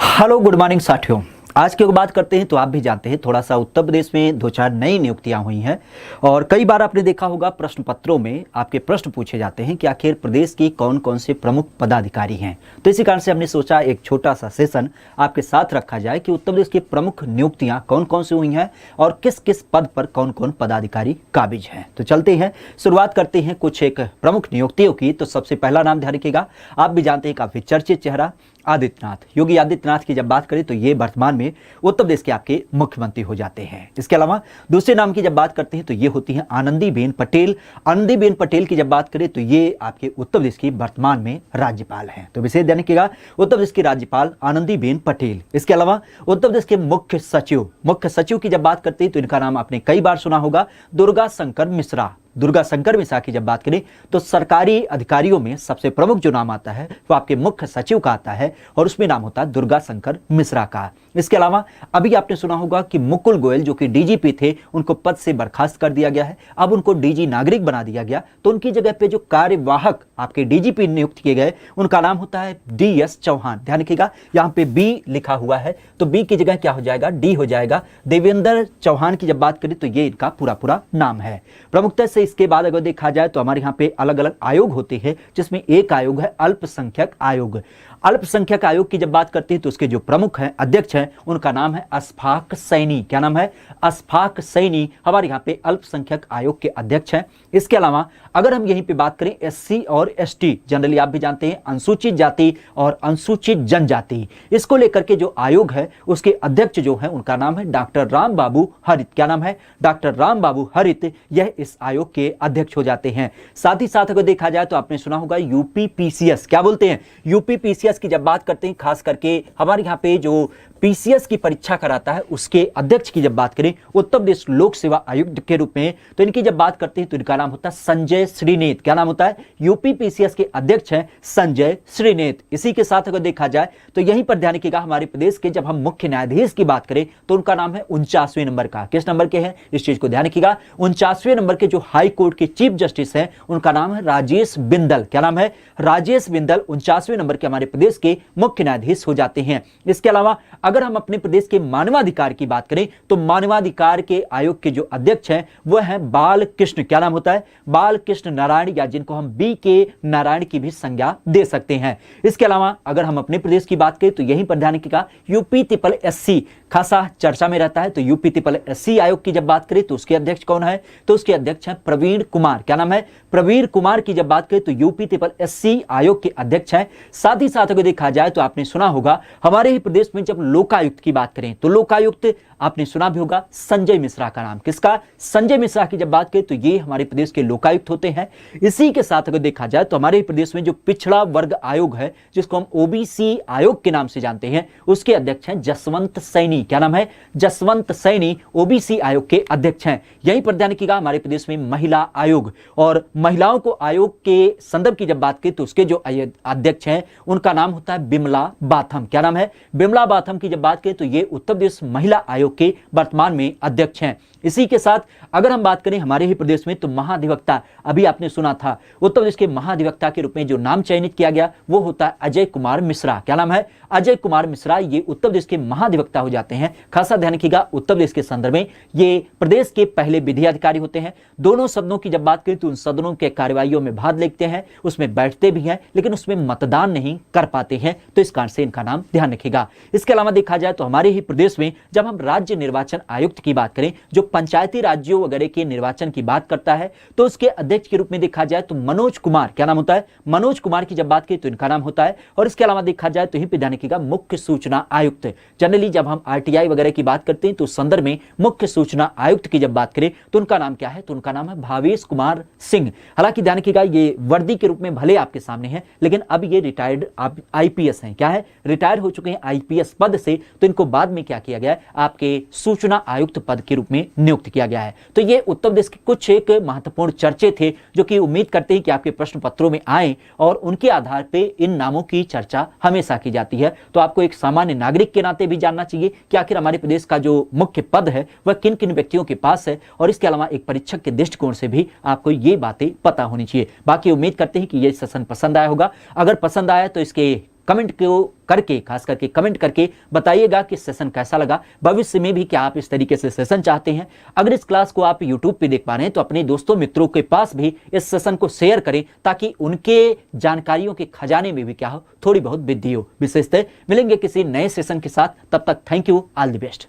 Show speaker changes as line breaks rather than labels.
Hello good morning साथियों। आज की अगर बात करते हैं तो आप भी जानते हैं थोड़ा सा उत्तर प्रदेश में दो चार नई नियुक्तियां हुई हैं और कई बार आपने देखा होगा प्रश्न पत्रों में आपके प्रश्न पूछे जाते हैं कि आखिर प्रदेश की कौन कौन से प्रमुख पदाधिकारी हैं। तो इसी कारण से हमने सोचा एक छोटा सा सेशन आपके साथ रखा जाए कि उत्तर प्रदेश की प्रमुख नियुक्तियां कौन कौन सी हुई हैं और किस किस पद पर कौन कौन पदाधिकारी काबिज हैं। तो चलते हैं, शुरुआत करते हैं कुछ एक प्रमुख नियुक्तियों की। तो सबसे पहला नाम ध्यान रखिएगा, आप भी जानते हैं काफी चर्चित चेहरा आदित्यनाथ, योगी आदित्यनाथ की जब बात करें तो ये वर्तमान में उत्तर प्रदेश के आपके मुख्यमंत्री हो जाते हैं। इसके अलावा दूसरे नाम की जब बात करते हैं तो ये होती हैं आनंदीबेन पटेल। आनंदीबेन पटेल की जब बात करें तो ये आपके उत्तर प्रदेश की वर्तमान में राज्यपाल हैं। तो विशेष ध्यान रखिएगा, उत्तर प्रदेश की राज्यपाल आनंदीबेन पटेल। इसके अलावा उत्तर प्रदेश के मुख्य सचिव की जब बात करते हैं तो इनका नाम आपने कई बार सुना होगा, दुर्गा शंकर मिश्रा। दुर्गा शंकर मिश्रा की जब बात करें तो सरकारी अधिकारियों में सबसे प्रमुख जो नाम आता है वो आपके मुख्य सचिव का आता है और उसमें नाम होता है दुर्गा शंकर मिश्रा का। इसके अलावा अभी आपने सुना होगा कि मुकुल गोयल जो कि डीजीपी थे उनको पद से बर्खास्त कर दिया गया है, अब उनको डीजी नागरिक बना दिया गया। तो उनकी जगह पे जो कार्यवाहक आपके डीजीपी नियुक्त किए गए उनका नाम होता है डीएस चौहान। ध्यान रखिएगा, यहाँ पे बी लिखा हुआ है तो बी की जगह क्या हो जाएगा, डी हो जाएगा। देवेंद्र चौहान की जब बात करें तो ये इनका पूरा नाम है। प्रमुखता से इसके बाद अगर देखा जाए तो हमारे यहाँ पे अलग अलग आयोग होते हैं, जिसमें एक आयोग है अल्पसंख्यक आयोग। अल्पसंख्यक आयोग की जब बात करते हैं तो उसके जो प्रमुख हैं, अध्यक्ष हैं, उनका नाम है अशफाक सैनी। क्या नाम है, अशफाक सैनी हमारे यहाँ पे अल्पसंख्यक आयोग के अध्यक्ष हैं। इसके अलावा अगर हम यहीं पे बात करें एससी और एसटी, जनरली आप भी जानते हैं अनुसूचित जाति और अनुसूचित जनजाति, इसको लेकर के जो आयोग है उसके अध्यक्ष जो है उनका नाम है डॉक्टर राम बाबू हरित। क्या नाम है, डॉक्टर राम बाबू हरित, यह इस आयोग के अध्यक्ष हो जाते हैं। साथ ही साथ अगर देखा जाए तो आपने सुना होगा यूपीपीसीएस, क्या बोलते हैं, यूपीपीसीएस की जब बात करते हैं खास करके हमारे यहाँ पे जो पीसीएस की परीक्षा कराता है उसके अध्यक्ष की जब बात करें उत्तर प्रदेश लोक सेवा आयुक्त के रूप में, तो इनकी जब बात करते हैं तो इनका नाम होता है संजय श्रीनेत। क्या नाम होता है, यूपी पीसीएस के अध्यक्ष हैं संजय श्रीनेत। इसी के साथ अगर देखा जाए तो यहीं पर ध्यान रखिएगा, हमारे प्रदेश के जब हम मुख्य न्यायाधीश की बात करें तो उनका नाम है 49वें नंबर का। किस नंबर के हैं, इस चीज को ध्यान रखिएगा, 49वें नंबर के जो हाई कोर्ट के चीफ जस्टिस हैं उनका नाम है राजेश बिंदल। क्या नाम है, राजेश बिंदल 49वें नंबर के हमारे प्रदेश के मुख्य न्यायाधीश हो जाते हैं। इसके अलावा अगर हम अपने प्रदेश के मानवाधिकार की बात करें तो मानवाधिकार के आयोग के जो अध्यक्ष हैं वह है बालकृष्ण। क्या नाम होता है, बालकृष्ण नारायण, या जिनको हम बी के नारायण की भी संज्ञा दे सकते हैं। इसके अलावा अगर हम अपने प्रदेश की बात करें तो यहीं पर ध्यान रखिएगा यूपी ट्रिपल एससी खासा चर्चा में रहता है। तो यूपी ट्रिपल एससी आयोग की जब बात करें तो उसके अध्यक्ष कौन है, तो उसके अध्यक्ष हैं प्रवीण कुमार। क्या नाम है, प्रवीण कुमार की जब बात करें तो यूपी ट्रिपल एससी आयोग के अध्यक्ष हैं। साथ ही साथ अगर देखा जाए तो आपने सुना होगा हमारे ही प्रदेश में जब लोकायुक्त की बात करें तो लोकायुक्त आपने सुना भी होगा संजय मिश्रा का नाम। किसका, संजय मिश्रा की जब बात करें तो ये हमारे प्रदेश के लोकायुक्त होते हैं। इसी के साथ अगर देखा जाए तो हमारे प्रदेश में जो पिछड़ा वर्ग आयोग है जिसको हम ओबीसी आयोग के नाम से जानते हैं उसके अध्यक्ष हैं जसवंत सैनी। क्या नाम है, जसवंत सैनी ओबीसी आयोग के अध्यक्ष हैं। यहीं पर ध्यान रखिएगा हमारे प्रदेश में महिला आयोग, और महिलाओं को आयोग के संदर्भ की जब बात करें तो उसके जो अध्यक्ष हैं उनका नाम होता है बिमला बाथम। क्या नाम है, बिमला बाथम की जब बात करें तो ये उत्तर प्रदेश महिला आयोग के वर्तमान में अध्यक्ष हैं। इसी के साथ अगर हम बात करें हमारे ही प्रदेश में तो महाधिवक्ता, अभी आपने सुना था उत्तर प्रदेश के महाधिवक्ता के रूप में जो नाम चयनित किया गया वो होता है अजय कुमार मिश्रा। क्या नाम है, अजय कुमार मिश्रा, ये उत्तर प्रदेश के महाधिवक्ता हो जाते हैं। खासा ध्यान रखिएगा उत्तर प्रदेश के संदर्भ में ये प्रदेश के पहले विधि अधिकारी होते हैं। दोनों सदनों की जब बात करें तो उन सदनों के कार्यवाहियों में भाग लेते हैं, उसमें बैठते भी हैं लेकिन उसमें मतदान नहीं कर पाते हैं, तो इस कारण से इनका नाम ध्यान रखिएगा। इसके अलावा देखा जाए तो हमारे ही प्रदेश में जब हम राज्य निर्वाचन आयुक्त की बात करें जो पंचायती राज्यों वगैरह के निर्वाचन की बात करता है तो उसके अध्यक्ष के रूप में देखा जाए तो मनोज कुमार। क्या नाम होता है, मनोज कुमार की जब बात करें तो इनका नाम होता है। और इसके अलावा देखा जाए तो यहीं पे ध्यान रखिएगा मुख्य सूचना आयुक्त, जनरली जब हम आरटीआई वगैरह की बात करते हैं तो संदर्भ में मुख्य सूचना आयुक्त की जब बात करें तो उनका नाम क्या है, तो उनका नाम है भावेश कुमार सिंह। हालांकि ध्यान रखिएगा ये वर्दी के रूप में भले आपके सामने है लेकिन अब ये रिटायर्ड आईपीएस हैं। क्या है, रिटायर हो चुके हैं आईपीएस पद से, तो इनको बाद में क्या किया गया है, आपके सूचना आयुक्त पद के रूप में नियुक्त किया गया है। तो ये उत्तर प्रदेश के कुछ एक महत्वपूर्ण चर्चे थे जो कि उम्मीद करते हैं कि आपके प्रश्न पत्रों में आए और उनके आधार पे इन नामों की चर्चा हमेशा की जाती है। तो आपको एक सामान्य नागरिक के नाते भी जानना चाहिए कि आखिर हमारे प्रदेश का जो मुख्य पद है वह किन किन व्यक्तियों के पास है, और इसके अलावा एक परीक्षक के दृष्टिकोण से भी आपको ये बातें पता होनी चाहिए। बाकी उम्मीद करते हैं कि ये सेशन पसंद आया होगा। अगर पसंद आया तो इसके कमेंट को करके, खास करके कमेंट करके बताइएगा कि सेशन कैसा लगा। भविष्य में भी क्या आप इस तरीके से सेशन चाहते हैं? अगर इस क्लास को आप यूट्यूब पे देख पा रहे हैं तो अपने दोस्तों मित्रों के पास भी इस सेशन को शेयर करें, ताकि उनके जानकारियों के खजाने में भी क्या हो, थोड़ी बहुत वृद्धि हो। विशेषतः मिलेंगे किसी नए सेशन के साथ, तब तक thank you, all the best.